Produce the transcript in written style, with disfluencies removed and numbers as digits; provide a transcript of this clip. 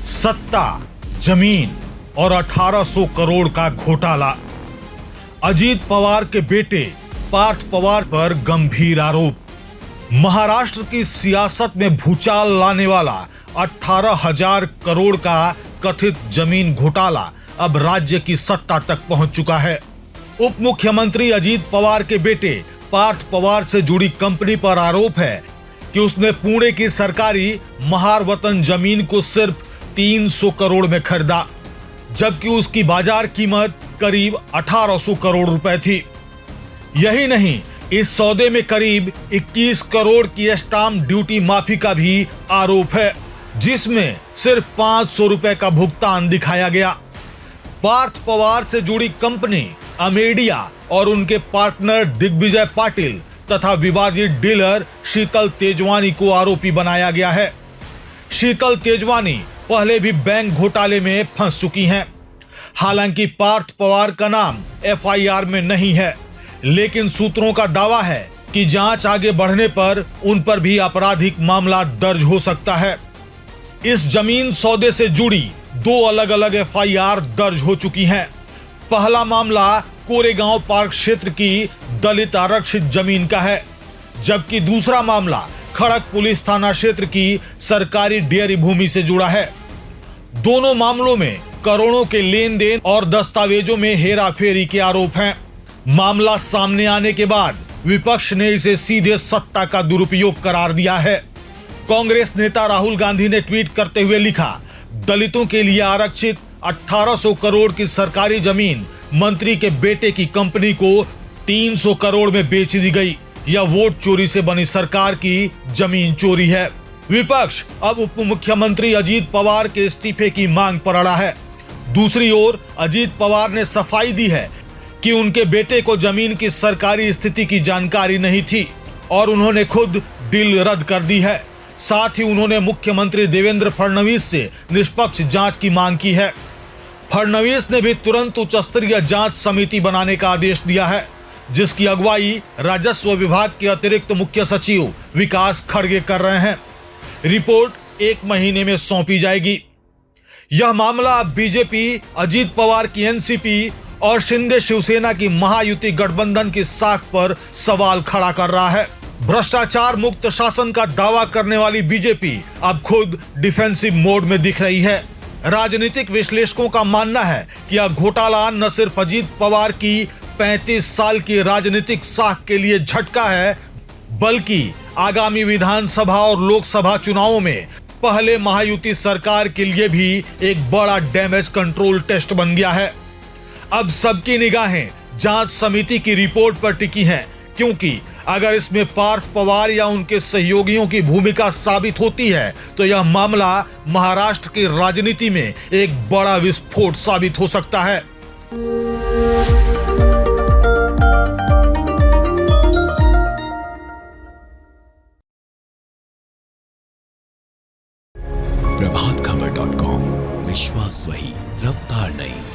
सत्ता, जमीन और 1800 करोड़ का घोटाला। अजीत पवार के बेटे पार्थ पवार पर गंभीर आरोप। महाराष्ट्र की सियासत में भूचाल लाने वाला 18,000 करोड़ का कथित जमीन घोटाला अब राज्य की सत्ता तक पहुंच चुका है। उप मुख्यमंत्री अजीत पवार के बेटे पार्थ पवार से जुड़ी कंपनी पर आरोप है कि उसने पुणे की सरकारी महार वतन जमीन को सिर्फ 300 करोड़ में खरीदा, जबकि उसकी बाजार कीमत करीब 1800 करोड़ रुपए थी। यही नहीं, इस सौदे में करीब 21 करोड़ की स्टाम्प ड्यूटी माफी का भी आरोप है, जिसमें सिर्फ 500 रुपए का भुगतान दिखाया गया। पार्थ पवार से जुड़ी कंपनी अमेडिया और उनके पार्टनर दिग्विजय पाटिल तथा विवादित डीलर शीतल तेजवानी को आरोपी बनाया गया है। शीतल तेजवानी पहले भी बैंक घोटाले में फंस चुकी हैं। हालांकि पार्थ पवार का नाम एफआईआर में नहीं है, लेकिन सूत्रों का दावा है कि जांच आगे बढ़ने पर उन पर भी आपराधिक मामला दर्ज हो सकता है। इस जमीन सौदे से जुड़ी 2 अलग अलग एफआईआर दर्ज हो चुकी हैं। पहला मामला कोरेगांव पार्क क्षेत्र की दलित आरक्षित जमीन का है, जबकि दूसरा मामला खड़क पुलिस थाना क्षेत्र की सरकारी डेयरी भूमि से जुड़ा है। दोनों मामलों में करोड़ों के लेन देन और दस्तावेजों में हेराफेरी के आरोप हैं। मामला सामने आने के बाद विपक्ष ने इसे सीधे सत्ता का दुरुपयोग करार दिया है। कांग्रेस नेता राहुल गांधी ने ट्वीट करते हुए लिखा, दलितों के लिए आरक्षित 1800 करोड़ की सरकारी जमीन मंत्री के बेटे की कंपनी को 300 करोड़ में बेच दी गई। यह वोट चोरी से बनी सरकार की जमीन चोरी है। विपक्ष अब उप मुख्यमंत्री अजीत पवार के इस्तीफे की मांग पर अड़ा है। दूसरी ओर अजीत पवार ने सफाई दी है कि उनके बेटे को जमीन की सरकारी स्थिति की जानकारी नहीं थी और उन्होंने खुद डील रद्द कर दी है। साथ ही उन्होंने मुख्यमंत्री देवेंद्र फडणवीस से निष्पक्ष जांच की मांग की है। फडणवीस ने भी तुरंत उच्च स्तरीय जांच समिति बनाने का आदेश दिया है, जिसकी अगुवाई राजस्व विभाग के अतिरिक्त मुख्य सचिव विकास खड़गे कर रहे हैं। रिपोर्ट 1 महीने में सौंपी जाएगी। यह मामला बीजेपी, अजीत पवार की एनसीपी और शिंदे शिवसेना की महायुति गठबंधन की साख पर सवाल खड़ा कर रहा है। भ्रष्टाचार मुक्त शासन का दावा करने वाली बीजेपी अब खुद डिफेंसिव मोड में दिख रही है। राजनीतिक विश्लेषकों का मानना है कि यह घोटाला न सिर्फ अजीत पवार की 35 साल की राजनीतिक साख के लिए झटका है, बल्कि आगामी विधानसभा और लोकसभा चुनावों में पहले महायुति सरकार के लिए भी एक बड़ा डैमेज कंट्रोल टेस्ट बन गया है। अब सबकी निगाहें जांच समिति की रिपोर्ट पर टिकी हैं, क्योंकि अगर इसमें पार्थ पवार या उनके सहयोगियों की भूमिका साबित होती है तो यह मामला महाराष्ट्र की राजनीति में एक बड़ा विस्फोट साबित हो सकता है। प्रभातखबर.com, विश्वास वही, रफ्तार नहीं।